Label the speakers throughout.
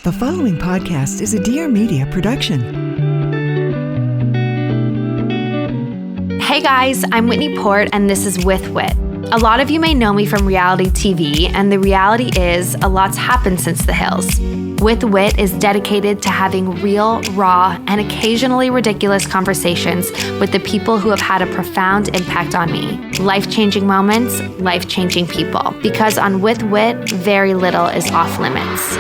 Speaker 1: The following podcast is a Dear Media production.
Speaker 2: Hey guys, I'm Whitney Port, and this is Whit. A lot of you may know me from reality TV, and the reality is a lot's happened since the hills. With Whit is dedicated to having real, raw, and occasionally ridiculous conversations with the people who have had a profound impact on me. Life-changing moments, life-changing people. Because on With Whit, very little is off limits.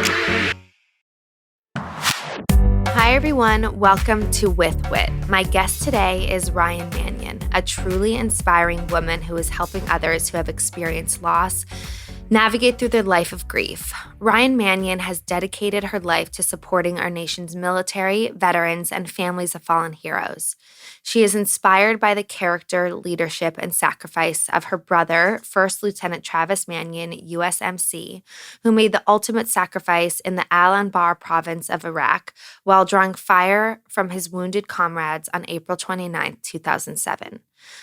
Speaker 2: Hi everyone, welcome to With Whit. My guest today is Ryan Manion, a truly inspiring woman who is helping others who have experienced loss navigate through their life of grief. Ryan Manion has dedicated her life to supporting our nation's military, veterans, and families of fallen heroes. She is inspired by the character, leadership, and sacrifice of her brother, First Lieutenant Travis Manion, USMC, who made the ultimate sacrifice in the Anbar province of Iraq while drawing fire from his wounded comrades on April 29, 2007.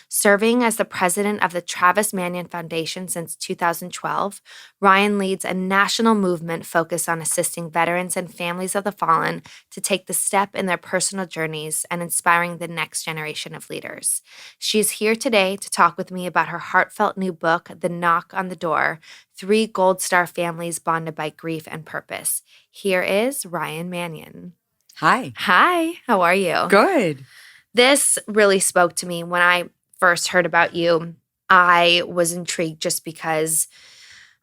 Speaker 2: Serving as the president of the Travis Manion Foundation since 2012, Ryan leads a national movement focused on assisting veterans and families of the fallen to take the step in their personal journeys and inspiring the next generation of leaders. She's here today to talk with me about her heartfelt new book, The Knock on the Door, 3 Gold Star Families Bonded by Grief and Purpose. Here is Ryan Manion.
Speaker 3: Hi.
Speaker 2: Hi, how are you?
Speaker 3: Good.
Speaker 2: This really spoke to me when I first heard about you. I was intrigued just because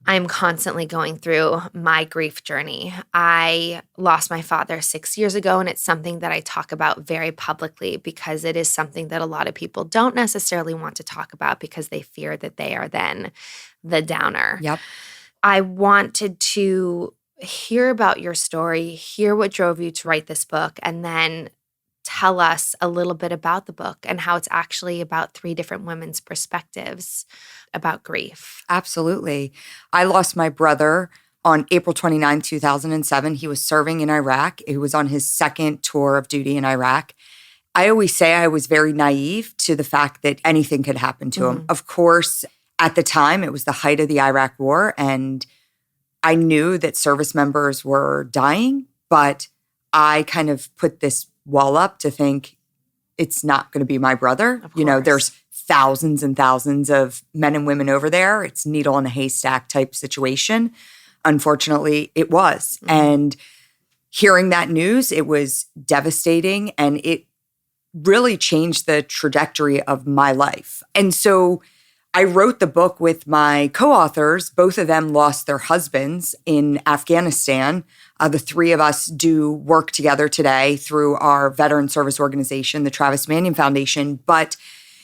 Speaker 2: I'm constantly going through my grief journey. I lost my father 6 years ago, and it's something that I talk about very publicly because it is something that a lot of people don't necessarily want to talk about because they fear that they are then the downer.
Speaker 3: Yep.
Speaker 2: I wanted to hear about your story, hear what drove you to write this book, and then tell us a little bit about the book and how it's actually about 3 different women's perspectives about grief.
Speaker 3: Absolutely. I lost my brother on April 29, 2007. He was serving in Iraq. He was on his 2nd tour of duty in Iraq. I always say I was very naive to the fact that anything could happen to him. Of course, at the time, it was the height of the Iraq War, and I knew that service members were dying, but I kind of put this wall up to think it's not going to be my brother. You know, there's thousands and thousands of men and women over there. It's needle in a haystack type situation. Unfortunately, it was. And hearing that news, it was devastating, and it really changed the trajectory of my life. And so I wrote the book with my co-authors. Both of them lost their husbands in Afghanistan. The 3 of us do work together today through our veteran service organization, the Travis Manion Foundation. But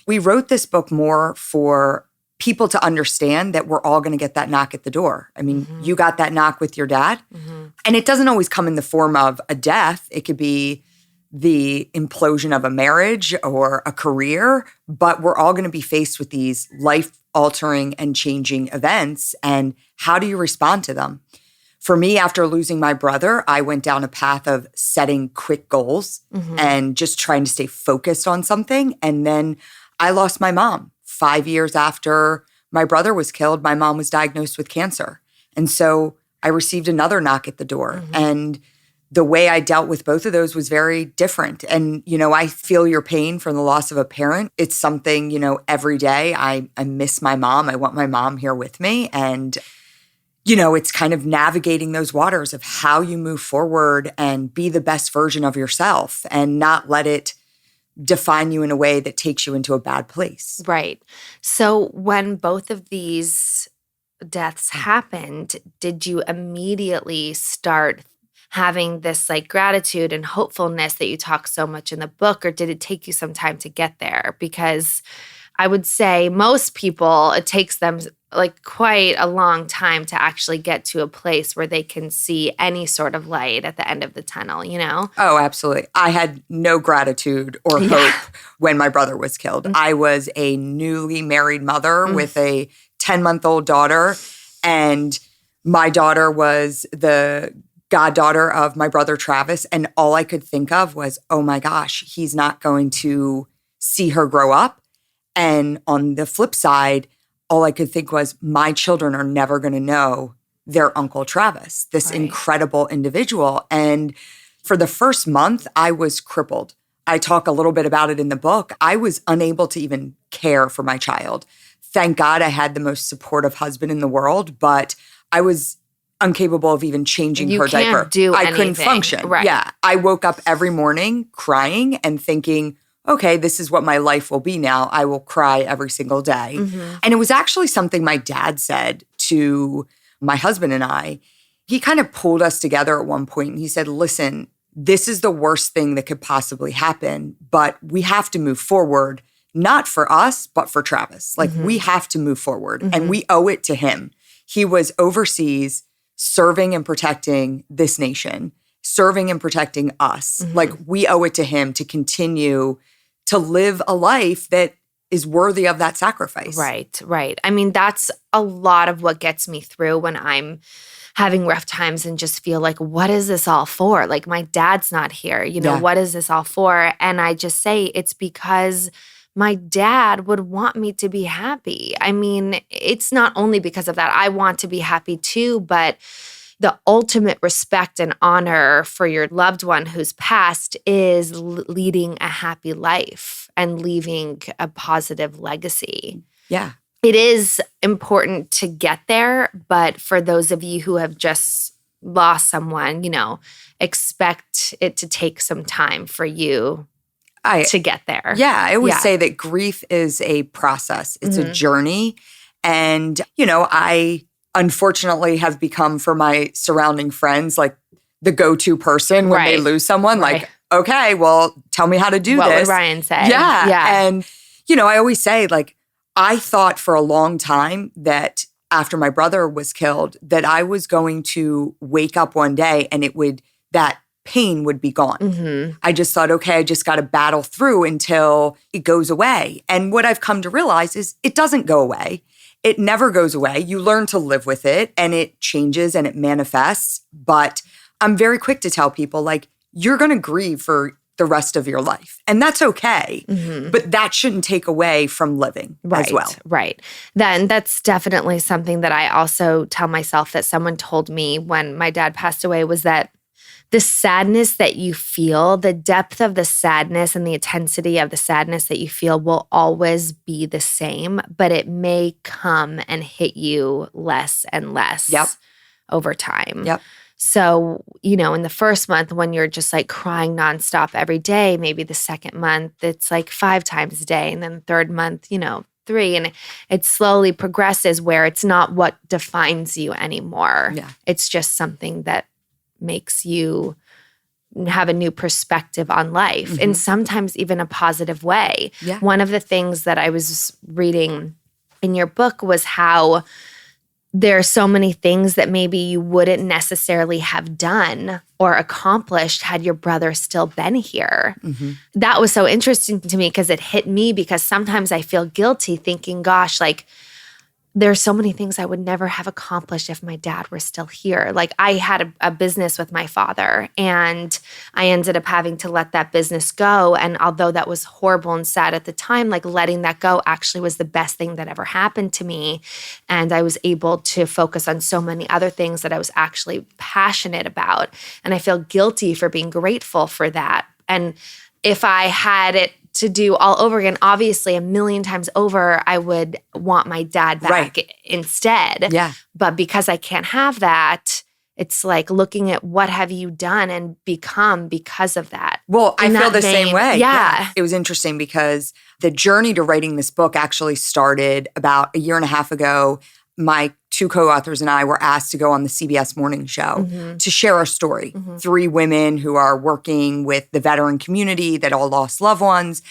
Speaker 3: we wrote this book more for people to understand that we're all going to get that knock at the door. I mean, you got that knock with your dad. And it doesn't always come in the form of a death. It could be the implosion of a marriage or a career, but we're all going to be faced with these life-altering and changing events. And how do you respond to them? For me, after losing my brother, I went down a path of setting quick goals and just trying to stay focused on something. And then I lost my mom. 5 years after my brother was killed, my mom was diagnosed with cancer. And so I received another knock at the door. And the way I dealt with both of those was very different. And, you know, I feel your pain from the loss of a parent. It's something, you know, every day I miss my mom. I want my mom here with me. And, you know, it's kind of navigating those waters of how you move forward and be the best version of yourself and not let it define you in a way that takes you into a bad place.
Speaker 2: Right. So when both of these deaths happened, did you immediately start having this like gratitude and hopefulness that you talk so much in the book, or did it take you some time to get there? Because I would say most people, it takes them like quite a long time to actually get to a place where they can see any sort of light at the end of the tunnel, you know?
Speaker 3: Oh, absolutely. I had no gratitude or hope when my brother was killed. I was a newly married mother with a 10-month-old daughter, and my daughter was the goddaughter of my brother Travis, and all I could think of was, oh my gosh, he's not going to see her grow up. And on the flip side, all I could think was, my children are never going to know their Uncle Travis, this incredible individual. And for the first month, I was crippled. I talk a little bit about it in the book. I was unable to even care for my child. Thank God I had the most supportive husband in the world, but I was incapable of even changing her diaper. I couldn't function.
Speaker 2: Right.
Speaker 3: Yeah. I woke up every morning crying and thinking, okay, this is what my life will be now. I will cry every single day. And it was actually something my dad said to my husband and I. He kind of pulled us together at one point and he said, listen, this is the worst thing that could possibly happen, but we have to move forward, not for us, but for Travis. Like we have to move forward and we owe it to him. He was overseas serving and protecting this nation, serving and protecting us. Like we owe it to him to continue to live a life that is worthy of that sacrifice.
Speaker 2: Right. I mean, that's a lot of what gets me through when I'm having rough times and just feel like, what is this all for? Like my dad's not here. What is this all for? And I just say it's because my dad would want me to be happy. I mean, it's not only because of that. I want to be happy too, but the ultimate respect and honor for your loved one who's passed is leading a happy life and leaving a positive legacy.
Speaker 3: Yeah.
Speaker 2: It is important to get there, but for those of you who have just lost someone, expect it to take some time for you to get there.
Speaker 3: Yeah, I always say that grief is a process. It's a journey. And, I unfortunately have become for my surrounding friends like the go-to person when they lose someone. Like, okay, well, tell me how to do this.
Speaker 2: What would Ryan say?
Speaker 3: Yeah. And, I always say like, I thought for a long time that after my brother was killed, that I was going to wake up one day and that pain would be gone. I just thought, okay, I just got to battle through until it goes away. And what I've come to realize is it doesn't go away. It never goes away. You learn to live with it and it changes and it manifests. But I'm very quick to tell people like, you're going to grieve for the rest of your life. And that's okay. But that shouldn't take away from living as well.
Speaker 2: Right. Then that's definitely something that I also tell myself that someone told me when my dad passed away was that the sadness that you feel, the depth of the sadness and the intensity of the sadness that you feel will always be the same, but it may come and hit you less and less over time. So, in the first month when you're just like crying nonstop every day, maybe the second month, it's like 5 times a day. And then the third month, 3. And it slowly progresses where it's not what defines you anymore. It's just something that makes you have a new perspective on life and sometimes even a positive way. One of the things that I was reading in your book was how there are so many things that maybe you wouldn't necessarily have done or accomplished had your brother still been here. That was so interesting to me because it hit me because sometimes I feel guilty thinking, gosh, like there's so many things I would never have accomplished if my dad were still here. Like I had a business with my father and I ended up having to let that business go. And although that was horrible and sad at the time, like letting that go actually was the best thing that ever happened to me. And I was able to focus on so many other things that I was actually passionate about. And I feel guilty for being grateful for that. And if I had it to do all over again, obviously a million times over, I would want my dad back instead. But because I can't have that, it's like looking at what have you done and become because of that.
Speaker 3: Well, I feel the same way.
Speaker 2: Yeah.
Speaker 3: It was interesting because the journey to writing this book actually started about a year and a half ago. My 2 co-authors and I were asked to go on the CBS morning show to share our story. 3 women who are working with the veteran community that all lost loved ones.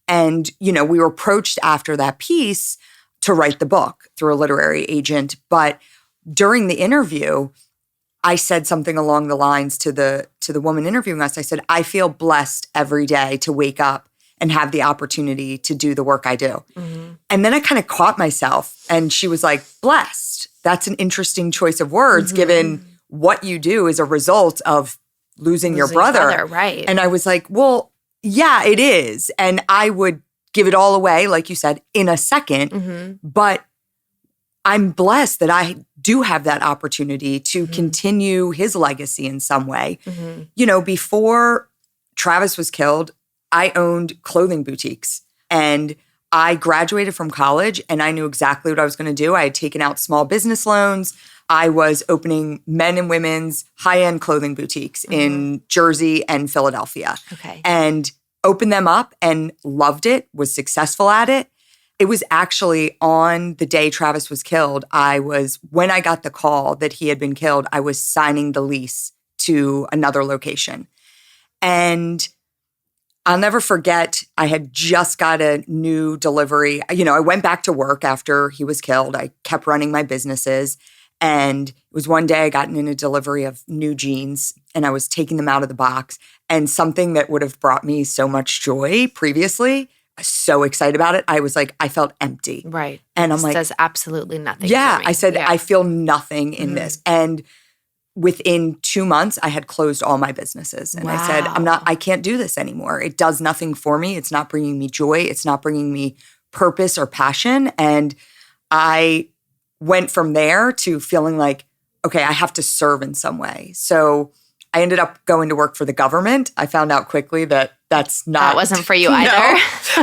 Speaker 3: And, we were approached after that piece to write the book through a literary agent. But during the interview, I said something along the lines to the woman interviewing us. I said, I feel blessed every day to wake up and have the opportunity to do the work I do. And then I kind of caught myself and she was like, blessed. That's an interesting choice of words given what you do is a result of losing your brother.
Speaker 2: Right.
Speaker 3: And I was like, well, yeah, it is. And I would give it all away, like you said, in a second. But I'm blessed that I do have that opportunity to continue his legacy in some way. You know, before Travis was killed, I owned clothing boutiques, and I graduated from college and I knew exactly what I was going to do. I had taken out small business loans. I was opening men and women's high-end clothing boutiques in Jersey and Philadelphia. And opened them up and loved it, was successful at it. It was actually on the day Travis was killed, when I got the call that he had been killed, I was signing the lease to another location. And I'll never forget, I had just got a new delivery. You know, I went back to work after he was killed. I kept running my businesses. And it was one day I got in a delivery of new jeans and I was taking them out of the box. And something that would have brought me so much joy previously, I was so excited about it. I was like, I felt empty.
Speaker 2: Right.
Speaker 3: And I'm like,
Speaker 2: does absolutely nothing.
Speaker 3: Yeah.
Speaker 2: For me.
Speaker 3: I said, I feel nothing in this. And within 2 months, I had closed all my businesses. And I said, I can't do this anymore. It does nothing for me. It's not bringing me joy. It's not bringing me purpose or passion. And I went from there to feeling like, okay, I have to serve in some way. So I ended up going to work for the government. I found out quickly that that
Speaker 2: wasn't for you either.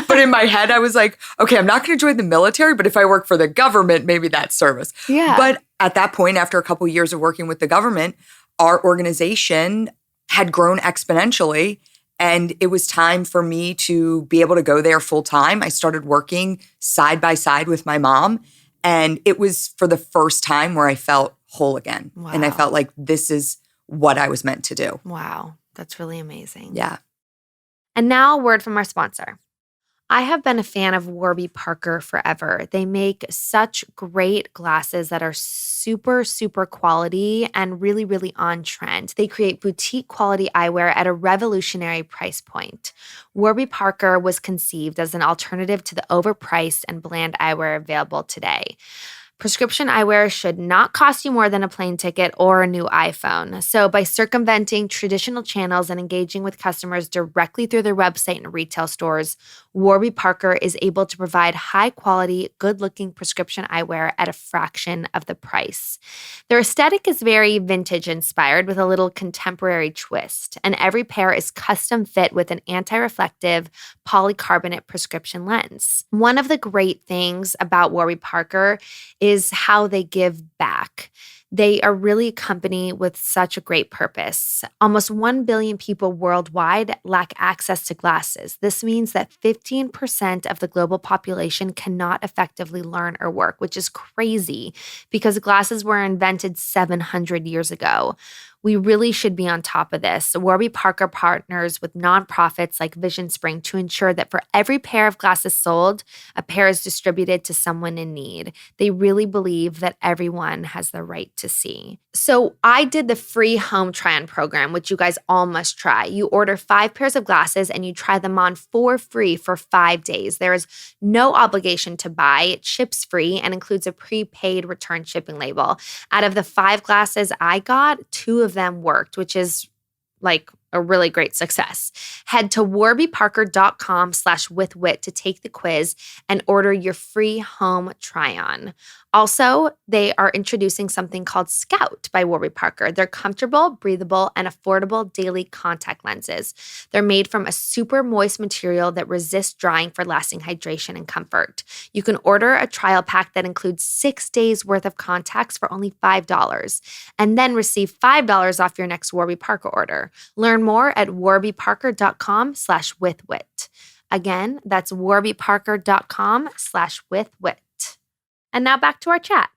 Speaker 3: But in my head, I was like, okay, I'm not going to join the military, but if I work for the government, maybe that's service.
Speaker 2: Yeah.
Speaker 3: But at that point, after a couple of years of working with the government, our organization had grown exponentially. And it was time for me to be able to go there full time. I started working side by side with my mom. And it was for the first time where I felt whole again.
Speaker 2: Wow.
Speaker 3: And I felt like this is what I was meant to do.
Speaker 2: Wow. That's really amazing.
Speaker 3: Yeah.
Speaker 2: And now a word from our sponsor. I have been a fan of Warby Parker forever. They make such great glasses that are super, super quality and really, really on trend. They create boutique quality eyewear at a revolutionary price point. Warby Parker was conceived as an alternative to the overpriced and bland eyewear available today. Prescription eyewear should not cost you more than a plane ticket or a new iPhone. So by circumventing traditional channels and engaging with customers directly through their website and retail stores, Warby Parker is able to provide high-quality, good-looking prescription eyewear at a fraction of the price. Their aesthetic is very vintage-inspired with a little contemporary twist, and every pair is custom fit with an anti-reflective polycarbonate prescription lens. One of the great things about Warby Parker is how they give back. They are really a company with such a great purpose. Almost 1 billion people worldwide lack access to glasses. This means that 15% of the global population cannot effectively learn or work, which is crazy because glasses were invented 700 years ago. We really should be on top of this. Warby Parker partners with nonprofits like Vision Spring to ensure that for every pair of glasses sold, a pair is distributed to someone in need. They really believe that everyone has the right to see. So I did the free home try-on program, which you guys all must try. You order 5 pairs of glasses and you try them on for free for 5 days. There is no obligation to buy. It ships free and includes a prepaid return shipping label. Out of the 5 glasses I got, 2 of them worked, which is like a really great success. Head to warbyparker.com/withwit to take the quiz and order your free home try-on. Also, they are introducing something called Scout by Warby Parker. They're comfortable, breathable, and affordable daily contact lenses. They're made from a super moist material that resists drying for lasting hydration and comfort. You can order a trial pack that includes 6 days worth of contacts for only $5 and then receive $5 off your next Warby Parker order. Learn more at warbyparker.com/withwit. Again, that's warbyparker.com/withwit. And now back to our chat.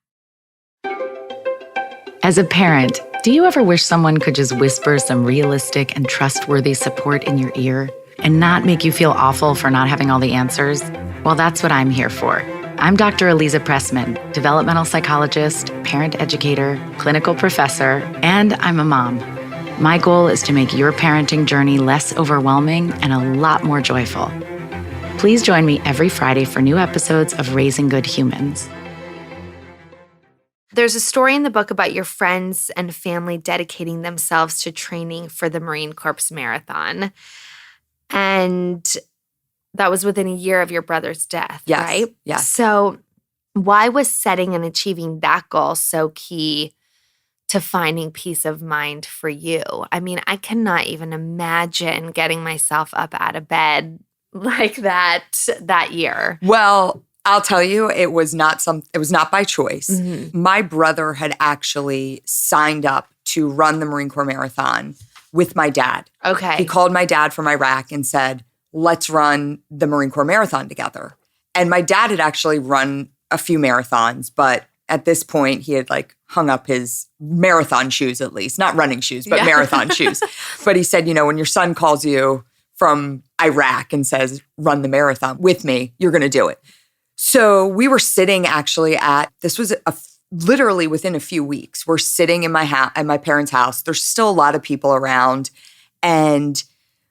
Speaker 4: As a parent, do you ever wish someone could just whisper some realistic and trustworthy support in your ear and not make you feel awful for not having all the answers? Well, that's what I'm here for. I'm Dr. Eliza Pressman, developmental psychologist, parent educator, clinical professor, and I'm a mom. My goal is to make your parenting journey less overwhelming and a lot more joyful. Please join me every Friday for new episodes of Raising Good Humans.
Speaker 2: There's a story in the book about your friends and family dedicating themselves to training for the Marine Corps Marathon. And that was within a year of your brother's death,
Speaker 3: Yes,
Speaker 2: right?
Speaker 3: yes.
Speaker 2: So Why was setting and achieving that goal so key to finding peace of mind for you? I mean, I cannot even imagine getting myself up out of bed like that year.
Speaker 3: Well, I'll tell you, it was not by choice.
Speaker 2: Mm-hmm.
Speaker 3: My brother had actually signed up to run the Marine Corps Marathon with my dad.
Speaker 2: Okay.
Speaker 3: He called my dad from Iraq and said, let's run the Marine Corps Marathon together. And my dad had actually run a few marathons, but at this point he had like hung up his marathon shoes, at least, not running shoes, but marathon shoes. But he said, when your son calls you from Iraq and says, run the marathon with me, you're going to do it. So we were sitting actually this was literally within a few weeks. We're sitting in at my parents' house. There's still a lot of people around. And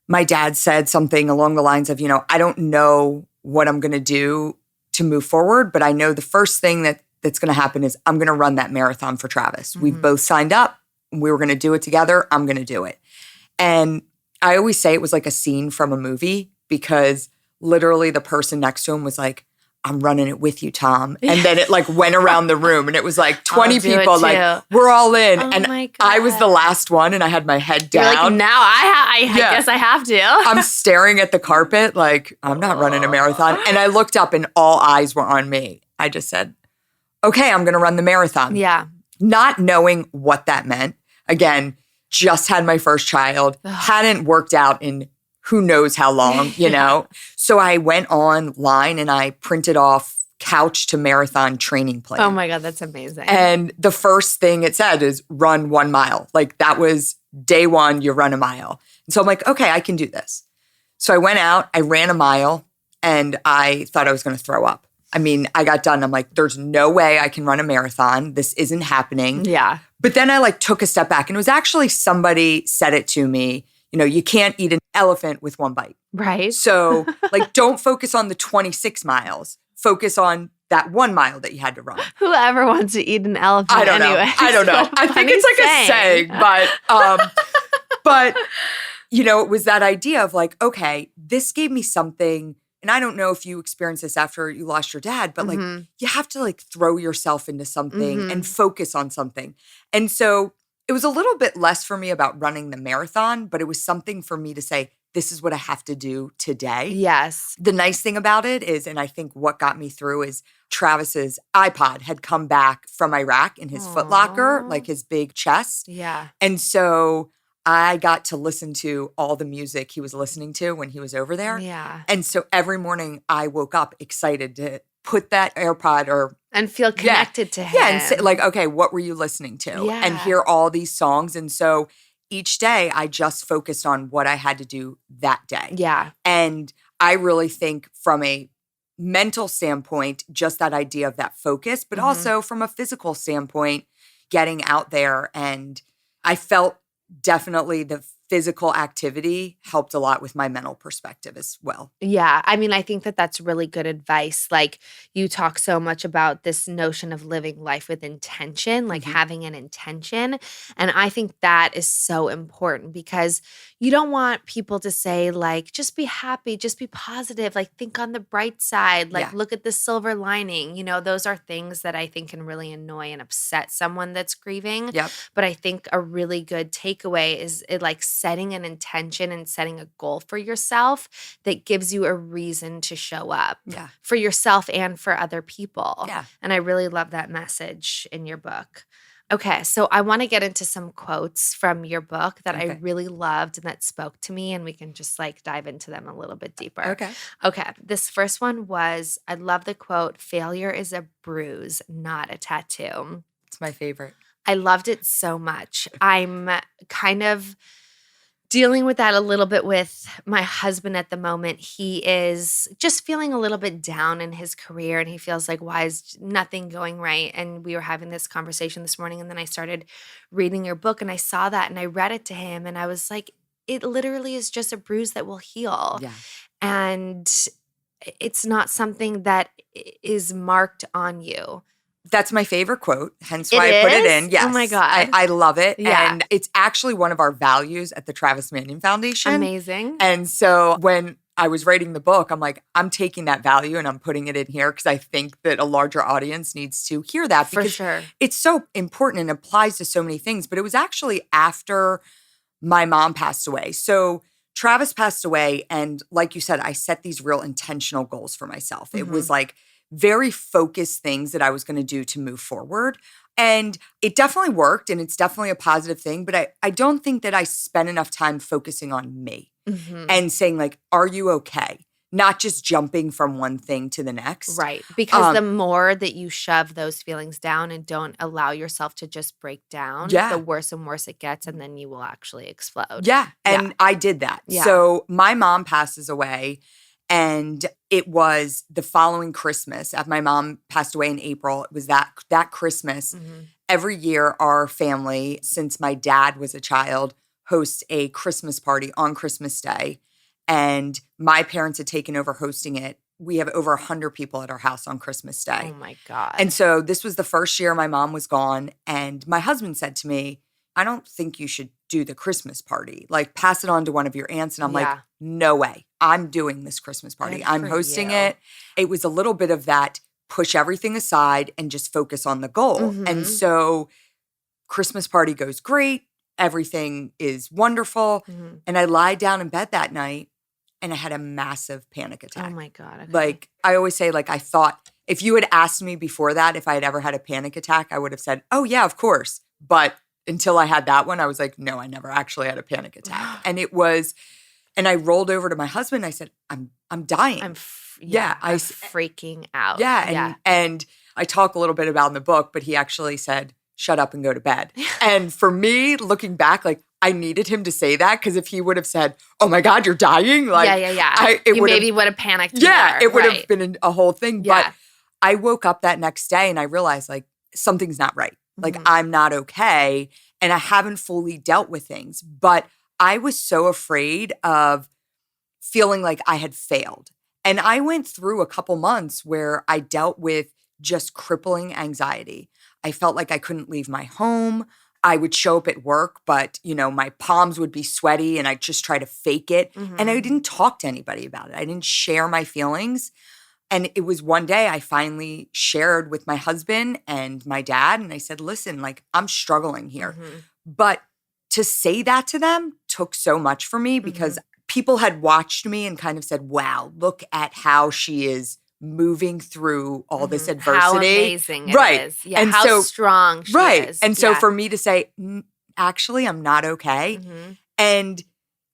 Speaker 3: my dad said something along the lines of, I don't know what I'm going to do to move forward, but I know the first thing that's going to happen is I'm going to run that marathon for Travis.
Speaker 2: Mm-hmm.
Speaker 3: We've both signed up. We were going to do it together. I'm going to do it. And I always say it was like a scene from a movie because literally the person next to him was like, I'm running it with you, Tom. And then it like went around the room and it was like 20 people like, we're all in.
Speaker 2: Oh
Speaker 3: and
Speaker 2: my God.
Speaker 3: I was the last one and I had my head down.
Speaker 2: You're like, now I guess I have to.
Speaker 3: I'm staring at the carpet like, I'm not running a marathon. And I looked up and all eyes were on me. I just said, okay, I'm going to run the marathon.
Speaker 2: Yeah.
Speaker 3: Not knowing what that meant. Again, just had my first child, hadn't worked out in who knows how long, So I went online and I printed off couch to marathon training plan.
Speaker 2: Oh my God, that's amazing.
Speaker 3: And the first thing it said is run 1 mile. Like that was day one, you run a mile. And so I'm like, okay, I can do this. So I went out, I ran a mile and I thought I was going to throw up. I mean, I got done. I'm like, there's no way I can run a marathon. This isn't happening.
Speaker 2: Yeah.
Speaker 3: But then I like took a step back and it was actually somebody said it to me. You can't eat an elephant with one bite.
Speaker 2: Right.
Speaker 3: So like, don't focus on the 26 miles. Focus on that 1 mile that you had to run.
Speaker 2: Whoever wants to eat an elephant
Speaker 3: I don't know. I think it's like a saying, but it was that idea of like, okay, this gave me something. And I don't know if you experienced this after you lost your dad, but like you have to like throw yourself into something and focus on something. And so it was a little bit less for me about running the marathon, but it was something for me to say, this is what I have to do today.
Speaker 2: Yes.
Speaker 3: The nice thing about it is, and I think what got me through is Travis's iPod had come back from Iraq in his footlocker, like his big chest.
Speaker 2: Yeah.
Speaker 3: And so I got to listen to all the music he was listening to when he was over there.
Speaker 2: Yeah.
Speaker 3: And so every morning I woke up excited to put that AirPod
Speaker 2: and feel connected to him.
Speaker 3: Yeah, and say, like, okay, what were you listening to?
Speaker 2: Yeah.
Speaker 3: And hear all these songs. And so each day I just focused on what I had to do that day.
Speaker 2: Yeah.
Speaker 3: And I really think from a mental standpoint, just that idea of that focus, but also from a physical standpoint, getting out there. And I felt definitely the physical activity helped a lot with my mental perspective as well.
Speaker 2: Yeah. I mean, I think that that's really good advice. Like you talk so much about this notion of living life with intention, like having an intention. And I think that is so important because you don't want people to say like, just be happy, just be positive, like think on the bright side, like look at the silver lining. Those are things that I think can really annoy and upset someone that's grieving.
Speaker 3: Yep.
Speaker 2: But I think a really good takeaway is it like setting an intention and setting a goal for yourself that gives you a reason to show up for yourself and for other people.
Speaker 3: Yeah.
Speaker 2: And I really love that message in your book. Okay, so I want to get into some quotes from your book that I really loved and that spoke to me, and we can just like dive into them a little bit deeper. Okay, this first one was, I love the quote, failure is a bruise, not a tattoo.
Speaker 3: It's my favorite.
Speaker 2: I loved it so much. I'm kind of dealing with that a little bit with my husband at the moment. He is just feeling a little bit down in his career and he feels like, why is nothing going right? And we were having this conversation this morning and then I started reading your book and I saw that and I read it to him and I was like, it literally is just a bruise that will heal.
Speaker 3: Yeah.
Speaker 2: And it's not something that is marked on you.
Speaker 3: That's my favorite quote, hence why I put it in. Yes.
Speaker 2: Oh my God.
Speaker 3: I love it.
Speaker 2: Yeah.
Speaker 3: And it's actually one of our values at the Travis Manion Foundation.
Speaker 2: Amazing.
Speaker 3: And so when I was writing the book, I'm like, I'm taking that value and I'm putting it in here because I think that a larger audience needs to hear that.
Speaker 2: For
Speaker 3: because
Speaker 2: sure.
Speaker 3: it's so important and applies to so many things. But it was actually after my mom passed away. So Travis passed away. And like you said, I set these real intentional goals for myself. It was like very focused things that I was going to do to move forward. And it definitely worked. And it's definitely a positive thing. But I don't think that I spent enough time focusing on me. And saying like, are you okay? Not just jumping from one thing to the next.
Speaker 2: Right. Because the more that you shove those feelings down and don't allow yourself to just break down, the worse and worse it gets. And then you will actually explode.
Speaker 3: Yeah. And I did that.
Speaker 2: Yeah.
Speaker 3: So my mom passes away and it was the following Christmas. After my mom passed away in April, it was that Christmas. Every year, our family, since my dad was a child, host a Christmas party on Christmas Day. And my parents had taken over hosting it. We have over 100 people at our house on Christmas Day.
Speaker 2: Oh my God.
Speaker 3: And so this was the first year my mom was gone. And my husband said to me, I don't think you should do the Christmas party. Like, pass it on to one of your aunts. And I'm like, no way. I'm doing this Christmas party.
Speaker 2: Good
Speaker 3: I'm
Speaker 2: for
Speaker 3: hosting
Speaker 2: you.
Speaker 3: it. It was a little bit of that, push everything aside and just focus on the goal. And so Christmas party goes great. Everything is wonderful. And I lied down in bed that night and I had a massive panic attack.
Speaker 2: Oh my God. Okay.
Speaker 3: Like, I always say, like, I thought if you had asked me before that if I had ever had a panic attack, I would have said, oh yeah, of course. But until I had that one, I was like, no, I never actually had a panic attack. And and I rolled over to my husband. I said, I'm dying.
Speaker 2: I'm
Speaker 3: I'm
Speaker 2: freaking out.
Speaker 3: Yeah. And I talk a little bit about in the book, but he actually said, shut up and go to bed. And for me, looking back, like, I needed him to say that because if he would have said, oh my God, you're dying. Like,
Speaker 2: You maybe would have panicked.
Speaker 3: Yeah,
Speaker 2: more,
Speaker 3: it would have been a whole thing.
Speaker 2: Yeah.
Speaker 3: But I woke up that next day and I realized, like, something's not right. Like, I'm not okay. And I haven't fully dealt with things. But I was so afraid of feeling like I had failed. And I went through a couple months where I dealt with just crippling anxiety. I felt like I couldn't leave my home. I would show up at work, but, my palms would be sweaty and I'd just try to fake it. And I didn't talk to anybody about it. I didn't share my feelings. And it was one day I finally shared with my husband and my dad. And I said, listen, like, I'm struggling here. But to say that to them took so much for me because people had watched me and kind of said, wow, look at how she is moving through all this adversity.
Speaker 2: How amazing it is. Yeah,
Speaker 3: and
Speaker 2: how strong she is.
Speaker 3: And so for me to say, actually, I'm not okay. And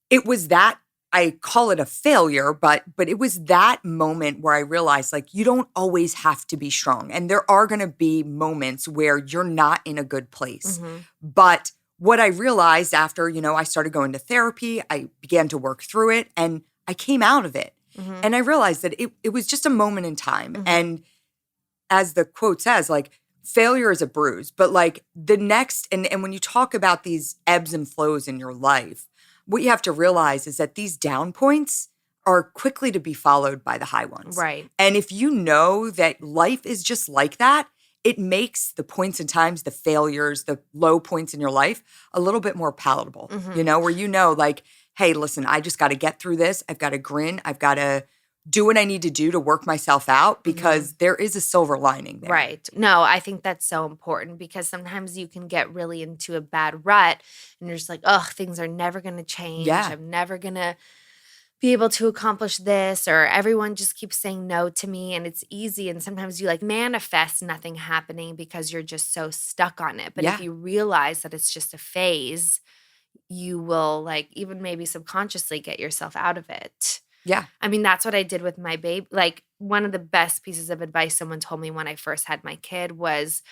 Speaker 3: it was that, I call it a failure, but it was that moment where I realized, like, you don't always have to be strong. And there are going to be moments where you're not in a good place. But what I realized after, I started going to therapy, I began to work through it and I came out of it. And I realized that it was just a moment in time. And as the quote says, like, failure is a bruise, but like the next, and when you talk about these ebbs and flows in your life, what you have to realize is that these down points are quickly to be followed by the high ones.
Speaker 2: Right.
Speaker 3: And if you know that life is just like that, it makes the points and times, the failures, the low points in your life a little bit more palatable, where like, hey, listen, I just got to get through this. I've got to grin. I've got to do what I need to do to work myself out because there is a silver lining there.
Speaker 2: Right. No, I think that's so important because sometimes you can get really into a bad rut and you're just like, oh, things are never going to change.
Speaker 3: Yeah.
Speaker 2: I'm never going to be able to accomplish this, or everyone just keeps saying no to me and it's easy. And sometimes you like manifest nothing happening because you're just so stuck on it. But if you realize that it's just a phase, you will like even maybe subconsciously get yourself out of it.
Speaker 3: Yeah.
Speaker 2: I mean, that's what I did with my baby. Like one of the best pieces of advice someone told me when I first had my kid was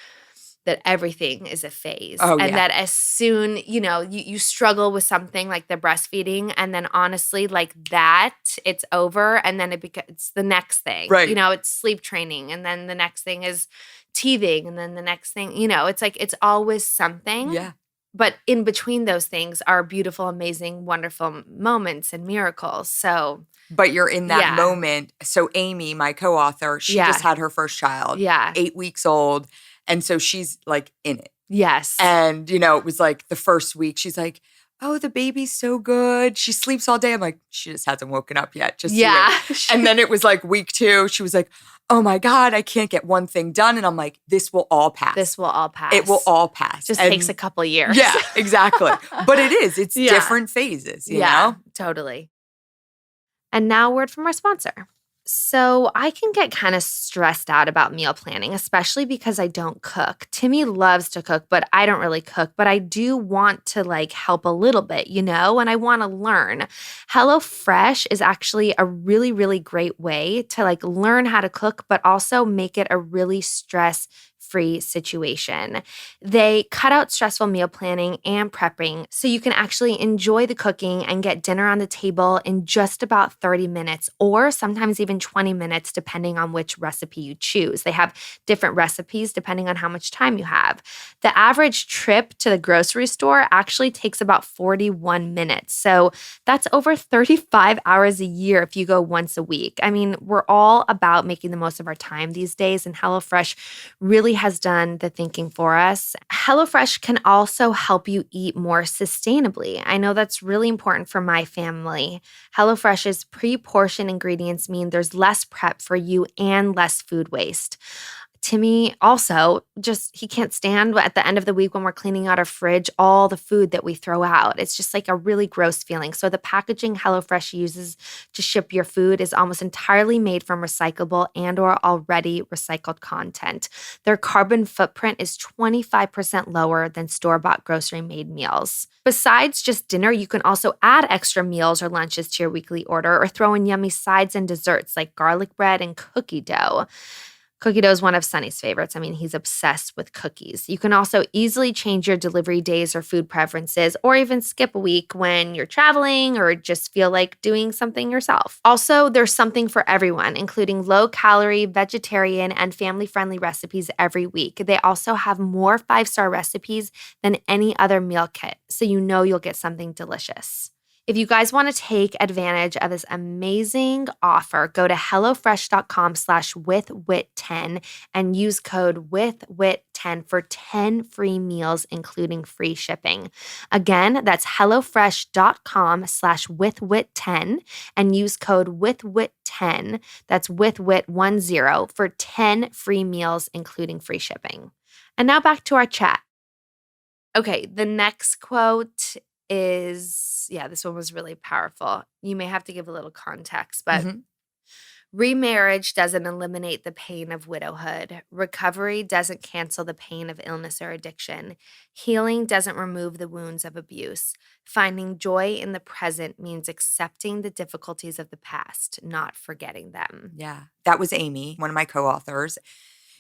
Speaker 2: that everything is a phase. And that as soon, you struggle with something like the breastfeeding and then honestly like that, it's over and then it's the next thing.
Speaker 3: Right.
Speaker 2: It's sleep training and then the next thing is teething and then the next thing, it's like it's always something.
Speaker 3: Yeah.
Speaker 2: But in between those things are beautiful, amazing, wonderful moments and miracles. So,
Speaker 3: but you're in that moment. So Amy, my co-author, she just had her first child. 8 weeks old. And so she's like in it.
Speaker 2: Yes.
Speaker 3: And, it was like the first week, she's like, oh, the baby's so good. She sleeps all day. I'm like, she just hasn't woken up yet. Just
Speaker 2: Yeah.
Speaker 3: wait. And then it was like week 2. She was like, oh my God, I can't get one thing done. And I'm like, this will all pass.
Speaker 2: This will all pass.
Speaker 3: It will all pass.
Speaker 2: Just
Speaker 3: And
Speaker 2: takes a couple years.
Speaker 3: yeah, exactly. But it is. It's different phases, you know?
Speaker 2: Totally. And now, a word from our sponsor. So I can get kind of stressed out about meal planning, especially because I don't cook. Timmy loves to cook, but I don't really cook. But I do want to help a little bit, and I want to learn. HelloFresh is actually a really, really great way to learn how to cook, but also make it a really stress-free situation. They cut out stressful meal planning and prepping so you can actually enjoy the cooking and get dinner on the table in just about 30 minutes or sometimes even 20 minutes depending on which recipe you choose. They have different recipes depending on how much time you have. The average trip to the grocery store actually takes about 41 minutes. So that's over 35 hours a year if you go once a week. I mean, we're all about making the most of our time these days, and HelloFresh really has done the thinking for us. HelloFresh can also help you eat more sustainably. I know that's really important for my family. HelloFresh's pre-portioned ingredients mean there's less prep for you and less food waste. Timmy also he can't stand at the end of the week when we're cleaning out our fridge, all the food that we throw out. It's just a really gross feeling. So the packaging HelloFresh uses to ship your food is almost entirely made from recyclable and or already recycled content. Their carbon footprint is 25% lower than store-bought grocery-made meals. Besides just dinner, you can also add extra meals or lunches to your weekly order or throw in yummy sides and desserts like garlic bread and cookie dough. Cookie dough is one of Sonny's favorites. I mean, he's obsessed with cookies. You can also easily change your delivery days or food preferences, or even skip a week when you're traveling or just feel like doing something yourself. Also, there's something for everyone, including low-calorie, vegetarian, and family-friendly recipes every week. They also have more 5-star recipes than any other meal kit, so you'll get something delicious. If you guys want to take advantage of this amazing offer, go to HelloFresh.com/withwhit10 and use code withwhit10 for 10 free meals, including free shipping. Again, that's HelloFresh.com/withwhit10 and use code withwhit10, that's withwhit10, for 10 free meals, including free shipping. And now back to our chat. Okay, the next quote is, this one was really powerful. You may have to give a little context, but remarriage doesn't eliminate the pain of widowhood. Recovery doesn't cancel the pain of illness or addiction. Healing doesn't remove the wounds of abuse. Finding joy in the present means accepting the difficulties of the past, not forgetting them.
Speaker 3: Yeah, that was Amy, one of my co-authors.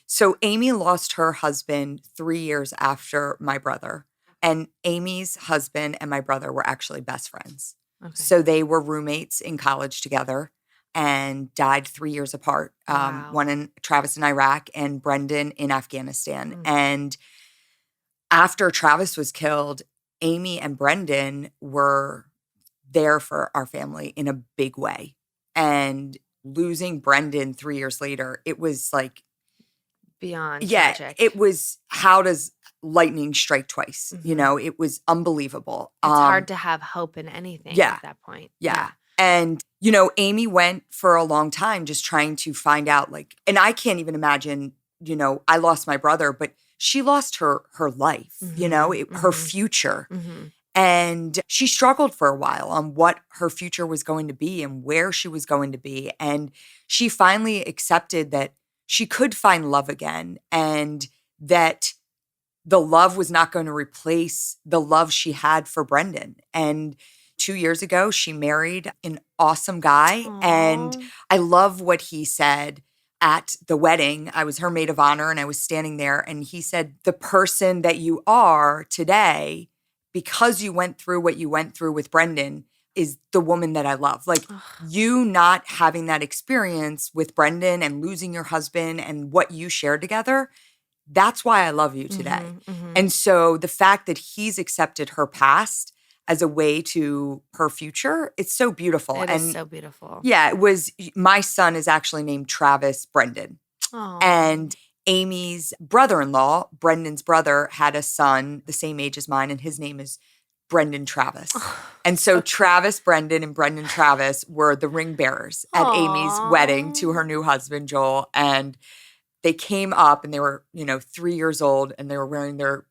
Speaker 3: So Amy lost her husband 3 years after my brother. And Amy's husband and my brother were actually best friends. Okay. So they were roommates in college together and died 3 years apart.
Speaker 2: Wow.
Speaker 3: One in Travis in Iraq and Brendan in Afghanistan. Mm-hmm. And after Travis was killed, Amy and Brendan were there for our family in a big way. And losing Brendan 3 years later, it was
Speaker 2: beyond tragic.
Speaker 3: It was, how does lightning strike twice?
Speaker 2: Mm-hmm.
Speaker 3: It was unbelievable.
Speaker 2: It's hard to have hope in anything at that point.
Speaker 3: Yeah. And, Amy went for a long time just trying to find out, and I can't even imagine, I lost my brother, but she lost her life, her future. Mm-hmm. And she struggled for a while on what her future was going to be and where she was going to be. And she finally accepted that she could find love again and that the love was not going to replace the love she had for Brendan. And 2 years ago, she married an awesome guy.
Speaker 2: Aww.
Speaker 3: And I love what he said at the wedding. I was her maid of honor and I was standing there. And he said, the person that you are today, because you went through what you went through with Brendan, is the woman that I love. You not having that experience with Brendan and losing your husband and what you shared together, that's why I love you today. Mm-hmm, mm-hmm. And so the fact that he's accepted her past as a way to her future, it's so beautiful.
Speaker 2: It is so beautiful.
Speaker 3: Yeah, my son is actually named Travis Brendan.
Speaker 2: Aww.
Speaker 3: And Amy's brother-in-law, Brendan's brother, had a son the same age as mine, and his name is Brendan Travis. And so Travis, Brendan, and Brendan Travis were the ring bearers at Amy's wedding to her new husband, Joel. And they came up and they were, 3 years old and they were wearing their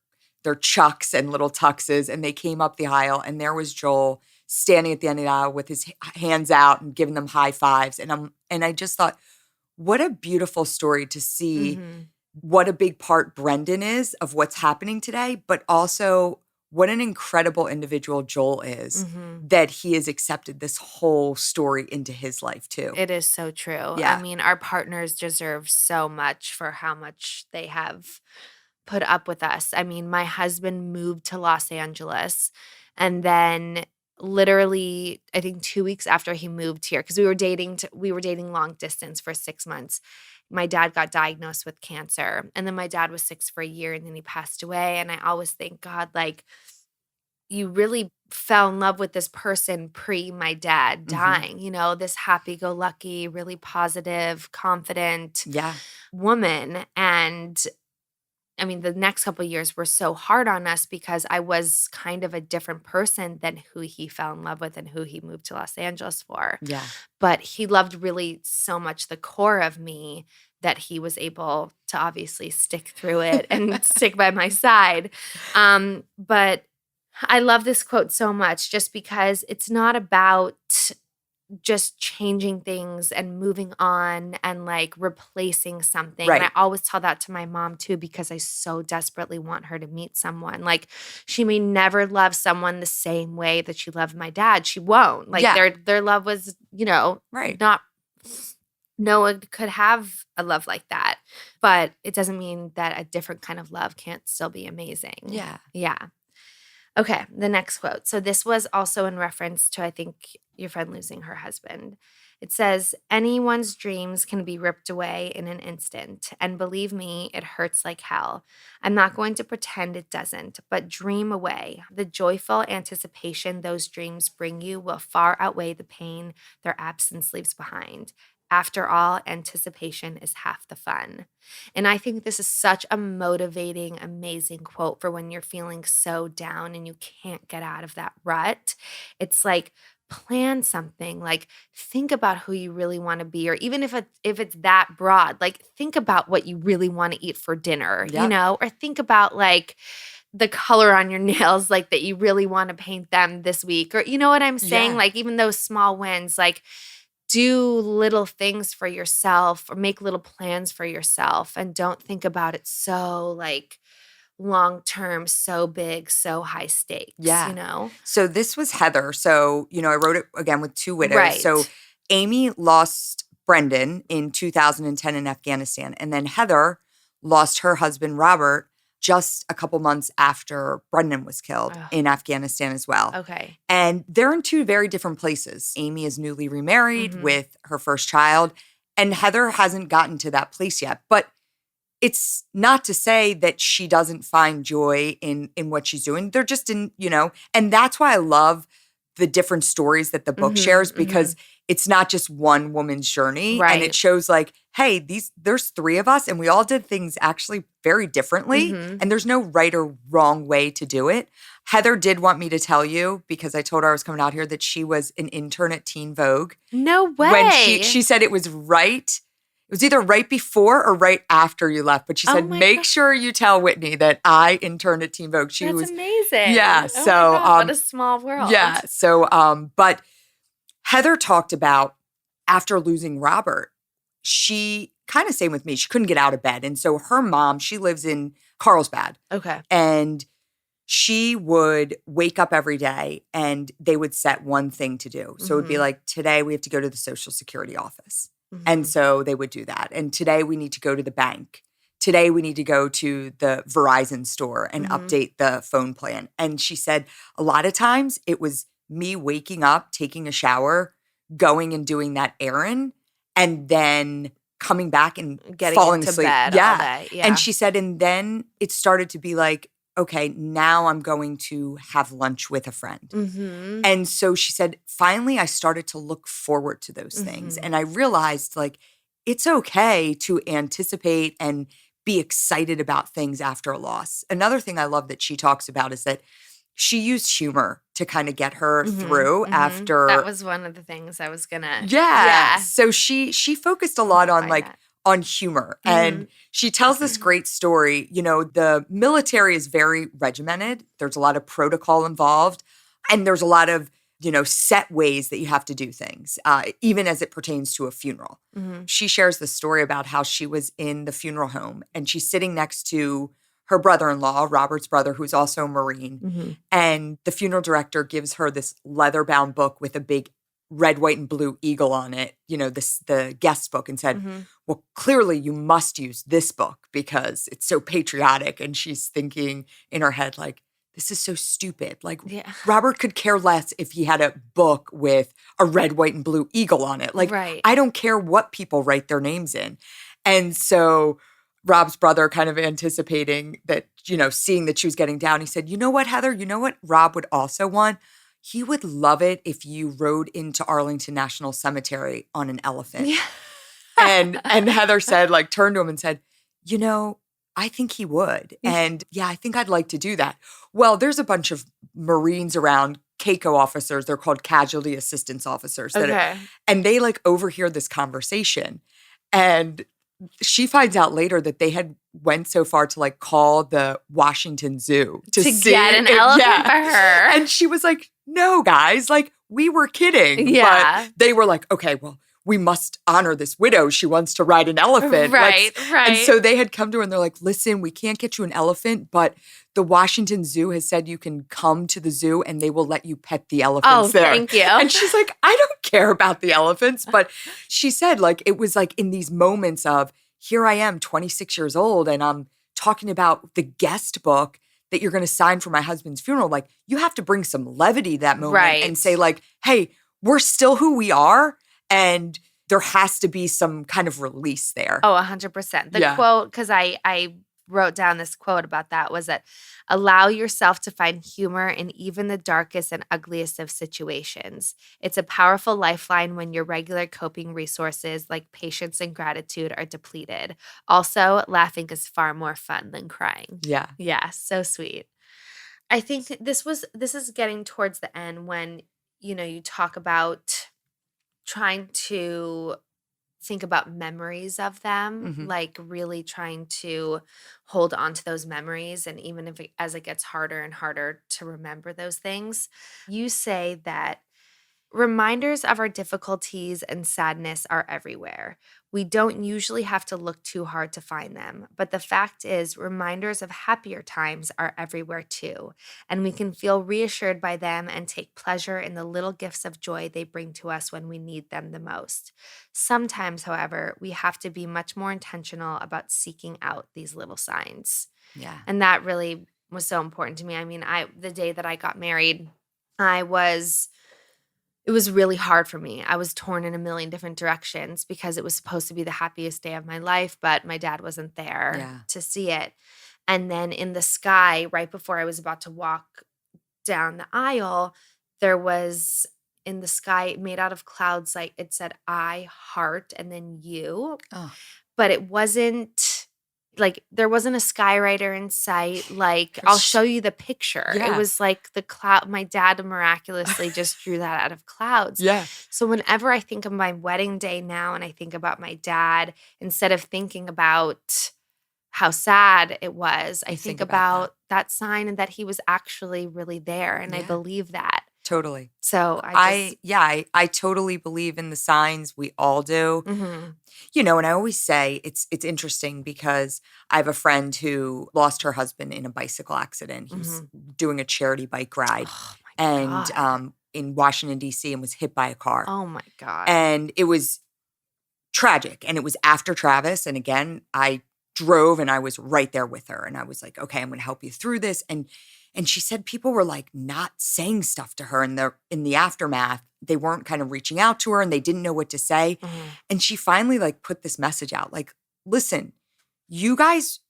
Speaker 3: chucks and little tuxes. And they came up the aisle and there was Joel standing at the end of the aisle with his hands out and giving them high fives. And I just thought, what a beautiful story to see what a big part Brendan is of what's happening today, but also what an incredible individual Joel is that he has accepted this whole story into his life too.
Speaker 2: It is so true.
Speaker 3: Yeah.
Speaker 2: I mean, our partners deserve so much for how much they have put up with us. I mean, my husband moved to Los Angeles and then literally, I think 2 weeks after he moved here, because we were dating long distance for 6 months. My dad got diagnosed with cancer, and then my dad was sick for a year, and then he passed away. And I always think, God, like, you really fell in love with this person pre my dad dying. This happy-go-lucky, really positive, confident woman, and I mean, the next couple of years were so hard on us because I was kind of a different person than who he fell in love with and who he moved to Los Angeles for.
Speaker 3: Yeah.
Speaker 2: But he loved really so much the core of me that he was able to obviously stick through it and stick by my side. But I love this quote so much just because it's not about just changing things and moving on and like replacing something.
Speaker 3: Right.
Speaker 2: And I always tell that to my mom too, because I so desperately want her to meet someone. Like she may never love someone the same way that she loved my dad. She won't. Like their love was,
Speaker 3: right.
Speaker 2: not no one could have a love like that. But it doesn't mean that a different kind of love can't still be amazing.
Speaker 3: Yeah.
Speaker 2: Yeah. Okay, the next quote. So this was also in reference to, I think, your friend losing her husband. It says, anyone's dreams can be ripped away in an instant. And believe me, it hurts like hell. I'm not going to pretend it doesn't, but dream away. The joyful anticipation those dreams bring you will far outweigh the pain their absence leaves behind. After all, anticipation is half the fun. And I think this is such a motivating, amazing quote for when you're feeling so down and you can't get out of that rut. It's like, plan something, like think about who you really want to be, or even if it's that broad, like think about what you really want to eat for dinner, or think about like the color on your nails, like that you really want to paint them this week, or you know what I'm saying?
Speaker 3: Yeah.
Speaker 2: Like even those small wins, like do little things for yourself or make little plans for yourself and don't think about it so like long-term, so big, so high stakes,
Speaker 3: So this was Heather. So, I wrote it again with two widows.
Speaker 2: Right.
Speaker 3: So Amy lost Brendan in 2010 in Afghanistan. And then Heather lost her husband, Robert, just a couple months after Brendan was killed in Afghanistan as well.
Speaker 2: Okay.
Speaker 3: And they're in two very different places. Amy is newly remarried with her first child, and Heather hasn't gotten to that place yet. But it's not to say that she doesn't find joy in what she's doing. They're just in, and that's why I love the different stories that the book shares, because it's not just one woman's journey.
Speaker 2: Right.
Speaker 3: And it shows like, hey, there's three of us and we all did things actually very differently. And there's no right or wrong way to do it. Heather did want me to tell you, because I told her I was coming out here, that she was an intern at Teen Vogue.
Speaker 2: No way.
Speaker 3: When she said it was right. It was either right before or right after you left. But she said, make sure you tell Whitney that I interned at Teen Vogue.
Speaker 2: That's amazing.
Speaker 3: Yeah.
Speaker 2: Oh
Speaker 3: so
Speaker 2: my God, what a small world.
Speaker 3: Yeah. So but Heather talked about after losing Robert, she kind of same with me. She couldn't get out of bed. And so her mom, she lives in Carlsbad.
Speaker 2: Okay.
Speaker 3: And she would wake up every day and they would set one thing to do. So it would be like, today we have to go to the Social Security office. And so they would do that. And today we need to go to the bank. Today we need to go to the Verizon store and update the phone plan. And she said a lot of times it was me waking up, taking a shower, going and doing that errand, and then coming back and falling
Speaker 2: into
Speaker 3: asleep.
Speaker 2: Bed all day. Yeah.
Speaker 3: And she said, and then it started to be like, okay, now I'm going to have lunch with a friend. And so she said, finally, I started to look forward to those things. And I realized like, it's okay to anticipate and be excited about things after a loss. Another thing I love that she talks about is that she used humor to kind of get her through after.
Speaker 2: That was one of the things I was gonna.
Speaker 3: Yeah. So she focused a lot on
Speaker 2: that.
Speaker 3: on humor. And she tells this great story. You know, the military is very regimented. There's a lot of protocol involved. And there's a lot of, you know, set ways that you have to do things, even as it pertains to a funeral. She shares the story about how she was in the funeral home and she's sitting next to her brother-in-law, Robert's brother, who's also a Marine. And the funeral director gives her this leather-bound book with a big red, white, and blue eagle on it, you know, the guest book, and said, well, clearly you must use this book because it's so patriotic. And she's thinking in her head, like, this is so stupid. Like, Robert could care less if he had a book with a red, white, and blue eagle on it. Like, I don't care what people write their names in. And so Rob's brother, kind of anticipating that, you know, seeing that she was getting down, he said, you know what, Heather, you know what Rob would also want? He would love it if you rode into Arlington National Cemetery on an elephant. And Heather said, like, turned to him and said, you know, I think he would. And yeah, I think I'd like to do that. Well, there's a bunch of Marines around, CACO officers. They're called casualty assistance officers. And they like overhear this conversation. And she finds out later that they had went so far to like call the Washington Zoo to
Speaker 2: get an elephant for her.
Speaker 3: And she was like, no, guys, like we were kidding.
Speaker 2: Yeah.
Speaker 3: But they were like, okay, well, we must honor this widow. She wants to ride an elephant.
Speaker 2: Right.
Speaker 3: And so they had come to her and they're like, listen, we can't get you an elephant, but the Washington Zoo has said you can come to the zoo and they will let you pet the elephants there.
Speaker 2: Thank you.
Speaker 3: And she's like, I don't care about the elephants. But she said, like, it was like in these moments of, here I am, 26 years old, and I'm talking about the guest book that you're going to sign for my husband's funeral. Like, you have to bring some levity that moment and say, like, hey, we're still who we are. And there has to be some kind of release there.
Speaker 2: Oh, 100%. The quote, because I wrote down this quote about that, was that allow yourself to find humor in even the darkest and ugliest of situations. It's a powerful lifeline when your regular coping resources like patience and gratitude are depleted. Also, laughing is far more fun than crying.
Speaker 3: Yeah.
Speaker 2: Yeah, so sweet. I think this is getting towards the end when, you know, you talk about trying to think about memories of them, like really trying to hold on to those memories. And even if as it gets harder and harder to remember those things, you say that reminders of our difficulties and sadness are everywhere. We don't usually have to look too hard to find them. But the fact is, reminders of happier times are everywhere too. And we can feel reassured by them and take pleasure in the little gifts of joy they bring to us when we need them the most. Sometimes, however, we have to be much more intentional about seeking out these little signs.
Speaker 3: Yeah.
Speaker 2: And that really was so important to me. I mean, the day that I got married, it was really hard for me. I was torn in a million different directions because it was supposed to be the happiest day of my life, but my dad wasn't there to see it. And then in the sky, right before I was about to walk down the aisle, there was in the sky made out of clouds, like it said I, heart, and then you. Oh. But it wasn't like there wasn't a skywriter in sight. Like I'll show you the picture. Yeah. It was like the cloud. My dad miraculously just drew that out of clouds. Yeah. So whenever I think of my wedding day now and I think about my dad, instead of thinking about how sad it was, I think about that sign and that he was actually really there. And I believe that.
Speaker 3: Totally.
Speaker 2: So
Speaker 3: I totally believe in the signs. We all do. Mm-hmm. You know, and I always say it's interesting because I have a friend who lost her husband in a bicycle accident. He was doing a charity bike ride in Washington, D.C. and was hit by a car.
Speaker 2: Oh, my God.
Speaker 3: And it was tragic. And it was after Travis. And again, I drove and I was right there with her. And I was like, okay, I'm going to help you through this. And she said people were like not saying stuff to her in the aftermath. They weren't kind of reaching out to her and they didn't know what to say. Mm-hmm. And she finally like put this message out like, listen, you guys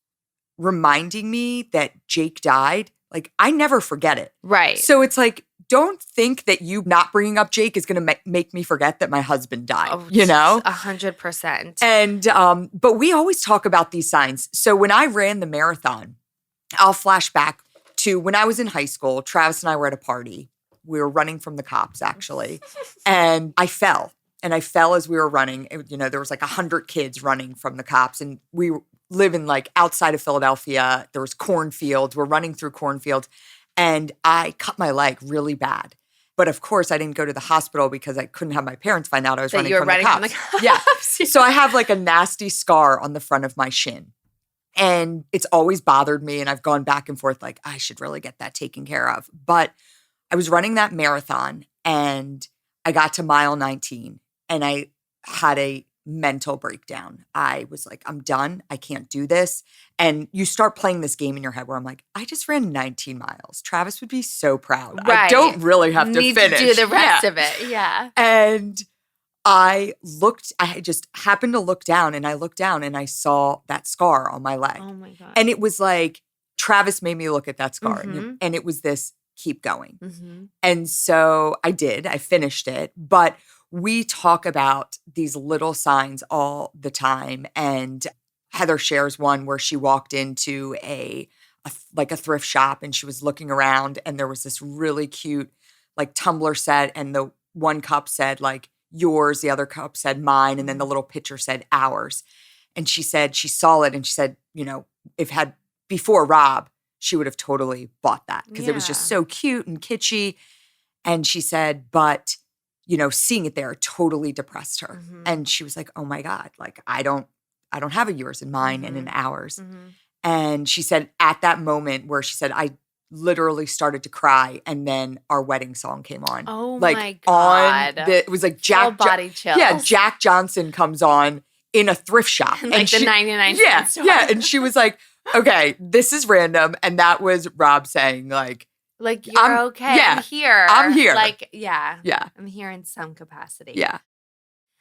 Speaker 3: reminding me that Jake died, like I never forget it.
Speaker 2: Right.
Speaker 3: So it's like, don't think that you not bringing up Jake is going to make me forget that my husband died, you know?
Speaker 2: 100%.
Speaker 3: And, but we always talk about these signs. So when I ran the marathon, I'll flash back to when I was in high school, Travis and I were at a party. We were running from the cops, actually. And I fell. And I fell as we were running. There was like 100 kids running from the cops. And we live in like outside of Philadelphia. There was cornfields. We're running through cornfields. And I cut my leg really bad. But of course, I didn't go to the hospital because I couldn't have my parents find out I was running from the cops. Yeah. So I have like a nasty scar on the front of my shin. And it's always bothered me. And I've gone back and forth like, I should really get that taken care of. But I was running that marathon and I got to mile 19 and I had a mental breakdown. I was like, I'm done. I can't do this. And you start playing this game in your head where I'm like, I just ran 19 miles. Travis would be so proud.
Speaker 2: Right.
Speaker 3: I don't really have to finish.
Speaker 2: To do the rest of it. Yeah.
Speaker 3: And I just happened to look down and I saw that scar on my leg.
Speaker 2: Oh my God.
Speaker 3: And it was like, Travis made me look at that scar
Speaker 2: Mm-hmm.
Speaker 3: and it was this, keep going.
Speaker 2: Mm-hmm.
Speaker 3: And so I finished it. But we talk about these little signs all the time. And Heather shares one where she walked into a thrift shop and she was looking around and there was this really cute like tumbler set and the one cup said like yours, the other cup said mine, and then the little picture said ours. And she said she saw it and she said, if had before Rob, she would have totally bought that because it was just so cute and kitschy. And she said, but seeing it there totally depressed her.
Speaker 2: Mm-hmm.
Speaker 3: And she was like, oh my God, like I don't have a yours and mine
Speaker 2: Mm-hmm.
Speaker 3: and an ours.
Speaker 2: Mm-hmm.
Speaker 3: And she said at that moment where she said, I literally started to cry and then our wedding song came on.
Speaker 2: Oh
Speaker 3: like
Speaker 2: my God.
Speaker 3: it was like
Speaker 2: Full body chills.
Speaker 3: Yeah, Jack Johnson comes on in a thrift shop.
Speaker 2: Like
Speaker 3: and
Speaker 2: the 99 cent store.
Speaker 3: Yeah. And she was like, okay, this is random. And that was Rob saying like
Speaker 2: you're okay.
Speaker 3: Yeah,
Speaker 2: I'm here.
Speaker 3: Like,
Speaker 2: yeah.
Speaker 3: Yeah.
Speaker 2: I'm here in some capacity.
Speaker 3: Yeah.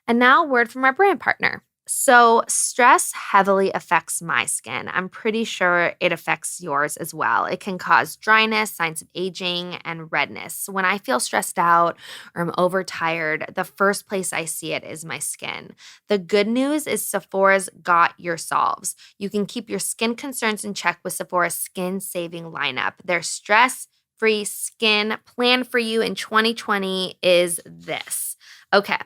Speaker 2: And now a word from our brand partner. So stress heavily affects my skin. I'm pretty sure it affects yours as well. It can cause dryness, signs of aging, and redness. When I feel stressed out or I'm overtired, the first place I see it is my skin. The good news is Sephora's got your solves. You can keep your skin concerns in check with Sephora's skin-saving lineup. Their stress-free skin plan for you in 2020 is this. Okay.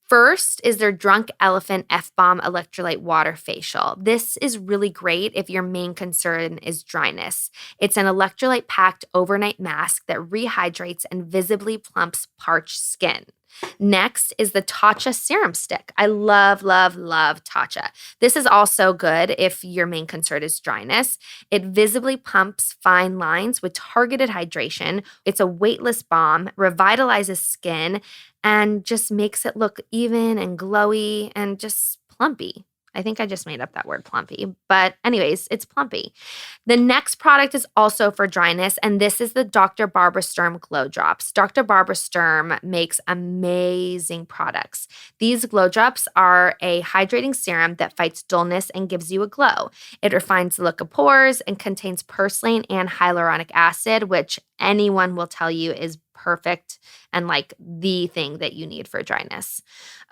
Speaker 2: First is their Drunk Elephant F-Bomb Electrolyte Water Facial. This is really great if your main concern is dryness. It's an electrolyte-packed overnight mask that rehydrates and visibly plumps parched skin. Next is the Tatcha Serum Stick. I love, love, love Tatcha. This is also good if your main concern is dryness. It visibly pumps fine lines with targeted hydration. It's a weightless balm, revitalizes skin, and just makes it look even and glowy and just plumpy. I think I just made up that word plumpy. But anyways, it's plumpy. The next product is also for dryness, and this is the Dr. Barbara Sturm Glow Drops. Dr. Barbara Sturm makes amazing products. These glow drops are a hydrating serum that fights dullness and gives you a glow. It refines the look of pores and contains purslane and hyaluronic acid, which anyone will tell you is perfect and like the thing that you need for dryness.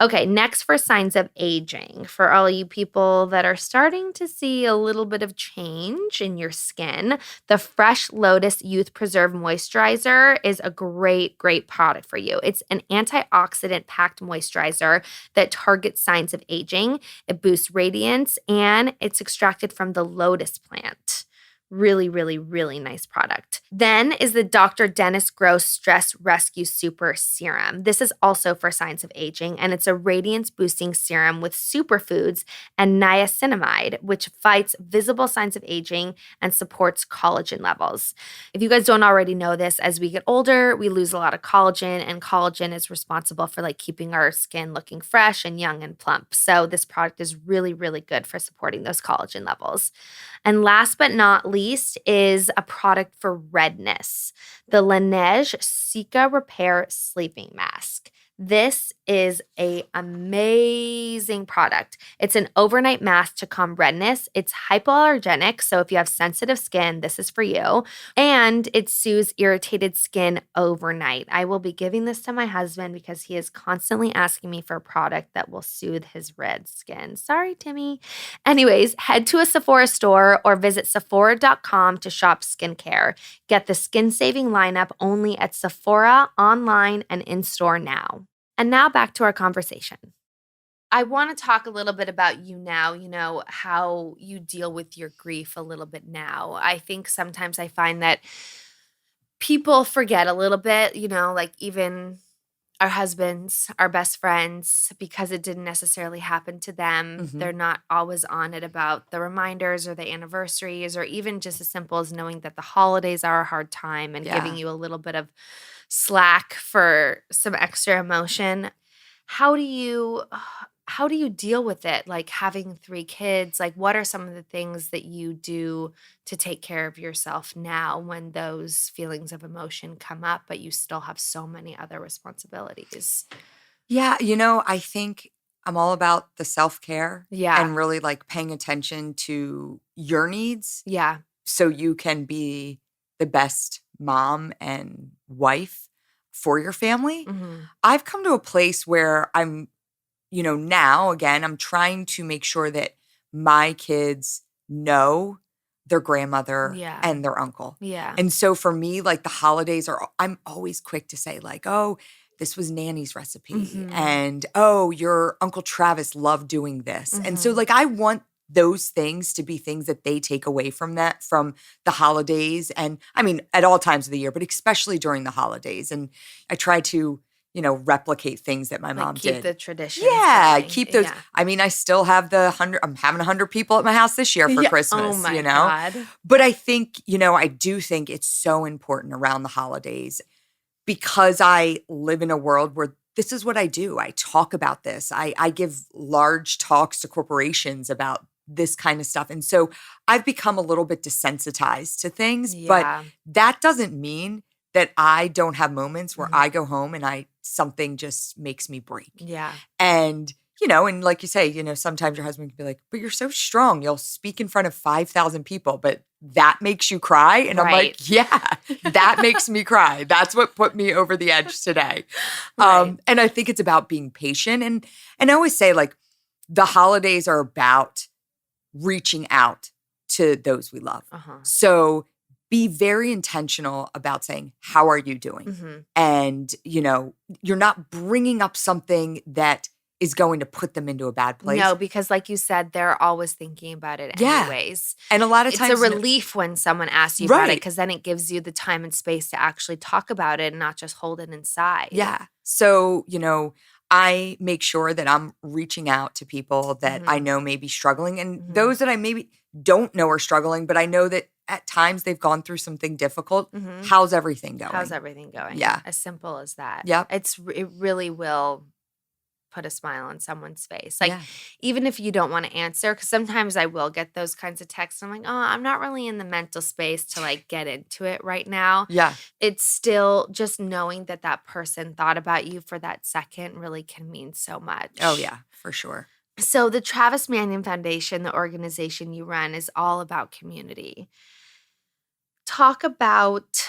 Speaker 2: Okay, next for signs of aging. For all you people that are starting to see a little bit of change in your skin, the Fresh Lotus Youth Preserve Moisturizer is a great, great product for you. It's an antioxidant-packed moisturizer that targets signs of aging. It boosts radiance, and it's extracted from the lotus plant. Really, really, really nice product. Then is the Dr. Dennis Gross Stress Rescue Super Serum. This is also for signs of aging, and it's a radiance-boosting serum with superfoods and niacinamide, which fights visible signs of aging and supports collagen levels. If you guys don't already know this, as we get older, we lose a lot of collagen, and collagen is responsible for like keeping our skin looking fresh and young and plump. So this product is really, really good for supporting those collagen levels. And last but not least is a product for redness, the Laneige Cica Repair Sleeping Mask. This is an amazing product. It's an overnight mask to calm redness. It's hypoallergenic, so if you have sensitive skin, this is for you. And it soothes irritated skin overnight. I will be giving this to my husband because he is constantly asking me for a product that will soothe his red skin. Sorry, Timmy. Anyways, head to a Sephora store or visit Sephora.com to shop skincare. Get the skin-saving lineup only at Sephora, online, and in-store now. And now back to our conversation. I want to talk a little bit about you now, how you deal with your grief a little bit now. I think sometimes I find that people forget a little bit, like even our husbands, our best friends, because it didn't necessarily happen to them.
Speaker 3: Mm-hmm.
Speaker 2: They're not always on it about the reminders or the anniversaries, or even just as simple as knowing that the holidays are a hard time and giving you a little bit of slack for some extra emotion. How do you deal with it? Like having 3 kids, like what are some of the things that you do to take care of yourself now when those feelings of emotion come up, but you still have so many other responsibilities?
Speaker 3: Yeah, I think I'm all about the self-care and really like paying attention to your needs.
Speaker 2: Yeah.
Speaker 3: So you can be the best mom and wife for your family.
Speaker 2: Mm-hmm.
Speaker 3: I've come to a place where I'm, now again, I'm trying to make sure that my kids know their grandmother and their uncle.
Speaker 2: Yeah.
Speaker 3: And so for me, like the holidays I'm always quick to say like, oh, this was Nanny's recipe.
Speaker 2: Mm-hmm.
Speaker 3: And, oh, your Uncle Travis loved doing this.
Speaker 2: Mm-hmm.
Speaker 3: And so like, I want those things to be things that they take away from the holidays. And I mean, at all times of the year, but especially during the holidays. And I try to, replicate things that my mom did.
Speaker 2: Keep the traditions.
Speaker 3: Yeah,
Speaker 2: going.
Speaker 3: keep those. Yeah. I mean, I still have I'm having 100 people at my house this year for Christmas,
Speaker 2: Oh my God.
Speaker 3: But I think, I do think it's so important around the holidays because I live in a world where this is what I do. I talk about this. I give large talks to corporations about this kind of stuff. And so I've become a little bit desensitized to things, but that doesn't mean that I don't have moments where I go home and something just makes me break.
Speaker 2: Yeah.
Speaker 3: And, and like you say, sometimes your husband can be like, but you're so strong. You'll speak in front of 5,000 people, but that makes you cry. And I'm like, yeah, that makes me cry. That's what put me over the edge today. And I think it's about being patient. And I always say like the holidays are about reaching out to those we love.
Speaker 2: Uh-huh.
Speaker 3: So be very intentional about saying, how are you doing?
Speaker 2: Mm-hmm.
Speaker 3: And, you're not bringing up something that is going to put them into a bad place.
Speaker 2: No, because like you said, they're always thinking about it anyways.
Speaker 3: And a lot of times
Speaker 2: it's a relief when someone asks you about it because then it gives you the time and space to actually talk about it and not just hold it inside.
Speaker 3: Yeah. So, I make sure that I'm reaching out to people that I know may be struggling and those that I maybe don't know are struggling, but I know that at times they've gone through something difficult.
Speaker 2: Mm-hmm.
Speaker 3: How's everything going?
Speaker 2: How's everything going?
Speaker 3: Yeah.
Speaker 2: As simple as that.
Speaker 3: Yep.
Speaker 2: It really will put a smile on someone's face. Like, even if you don't want to answer, because sometimes I will get those kinds of texts. I'm like, oh, I'm not really in the mental space to like get into it right now.
Speaker 3: Yeah.
Speaker 2: It's still just knowing that that person thought about you for that second really can mean so much.
Speaker 3: Oh, yeah, for sure.
Speaker 2: So the Travis Manion Foundation, the organization you run, is all about community. Talk about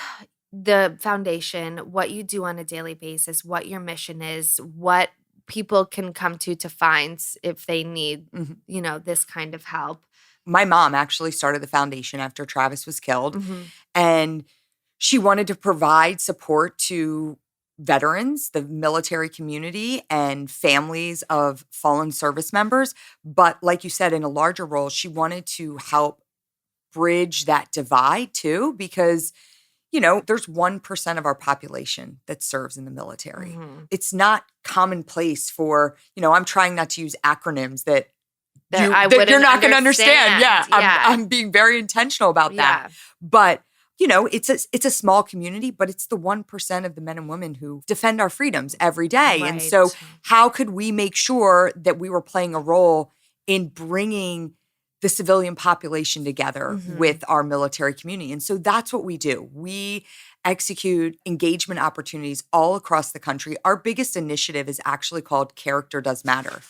Speaker 2: the foundation, what you do on a daily basis, what your mission is, what people can come to find if they need, this kind of help.
Speaker 3: My mom actually started the foundation after Travis was killed, and she wanted to provide support to veterans, the military community, and families of fallen service members. But like you said, in a larger role, she wanted to help bridge that divide too, because there's 1% of our population that serves in the military. It's not commonplace for, I'm trying not to use acronyms that you're not going to understand. Yeah. I'm being very intentional about that. But, it's a small community, but it's the 1% of the men and women who defend our freedoms every day.
Speaker 2: Right.
Speaker 3: And so how could we make sure that we were playing a role in bringing the civilian population together with our military community? And so that's what we do. We, execute engagement opportunities all across the country. Our biggest initiative is actually called Character Does Matter.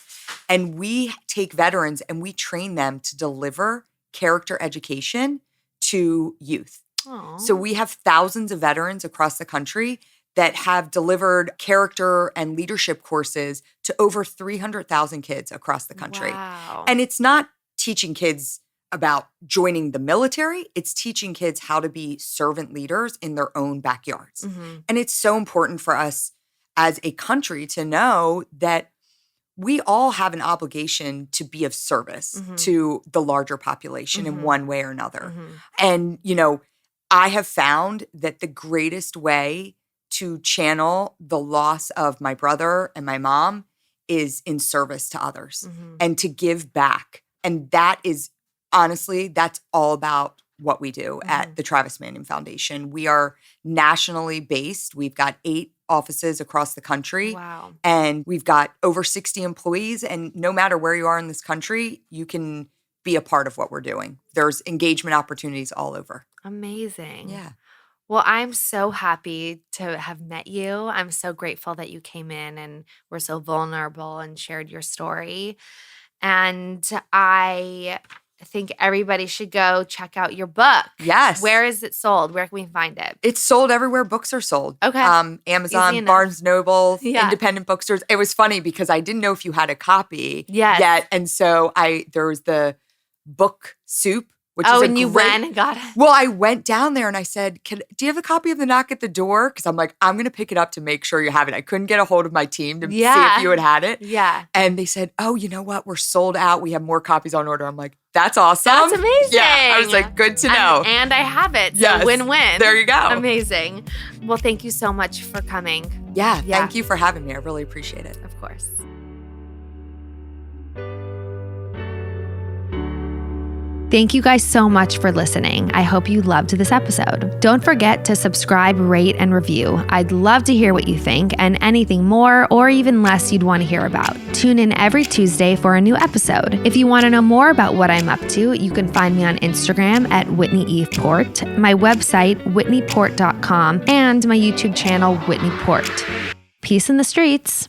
Speaker 3: And we take veterans and we train them to deliver character education to youth.
Speaker 2: Aww.
Speaker 3: So we have thousands of veterans across the country that have delivered character and leadership courses to over 300,000 kids across the country.
Speaker 2: Wow.
Speaker 3: And it's not teaching kids about joining the military. It's teaching kids how to be servant leaders in their own backyards.
Speaker 2: Mm-hmm.
Speaker 3: And it's so important for us as a country to know that we all have an obligation to be of service to the larger population in one way or another. And, I have found that the greatest way to channel the loss of my brother and my mom is in service to others and to give back. And that is, honestly, that's all about what we do at the Travis Manion Foundation. We are nationally based. We've got 8 offices across the country.
Speaker 2: Wow.
Speaker 3: And we've got over 60 employees. And no matter where you are in this country, you can be a part of what we're doing. There's engagement opportunities all over.
Speaker 2: Amazing.
Speaker 3: Yeah.
Speaker 2: Well, I'm so happy to have met you. I'm so grateful that you came in and were so vulnerable and shared your story. And I think everybody should go check out your book.
Speaker 3: Yes.
Speaker 2: Where is it sold? Where can we find it?
Speaker 3: It's sold everywhere books are sold.
Speaker 2: Okay. Easy
Speaker 3: Amazon,
Speaker 2: enough.
Speaker 3: Barnes Noble,
Speaker 2: Yeah.
Speaker 3: independent bookstores. It was funny because I didn't know if you had a copy
Speaker 2: Yes.
Speaker 3: yet. And so there was the book soup, which is
Speaker 2: and you went and got it?
Speaker 3: Well, I went down there and I said, do you have a copy of The Knock at the Door? Because I'm like, I'm going to pick it up to make sure you have it. I couldn't get a hold of my team to see if you had it.
Speaker 2: Yeah.
Speaker 3: And they said, oh, you know what? We're sold out. We have more copies on order. I'm like, that's awesome.
Speaker 2: That's amazing.
Speaker 3: Yeah. I was like, good to know.
Speaker 2: And I have it. So
Speaker 3: Yes.
Speaker 2: win-win.
Speaker 3: There you go.
Speaker 2: Amazing. Well, thank you so much for coming.
Speaker 3: Yeah.
Speaker 2: Yeah.
Speaker 3: Thank you for having me. I really appreciate it.
Speaker 2: Of course. Thank you guys so much for listening. I hope you loved this episode. Don't forget to subscribe, rate, and review. I'd love to hear what you think and anything more or even less you'd want to hear about. Tune in every Tuesday for a new episode. If you want to know more about what I'm up to, you can find me on Instagram at Whitney Eve Port, my website, whitneyport.com, and my YouTube channel, Whitney Port. Peace in the streets.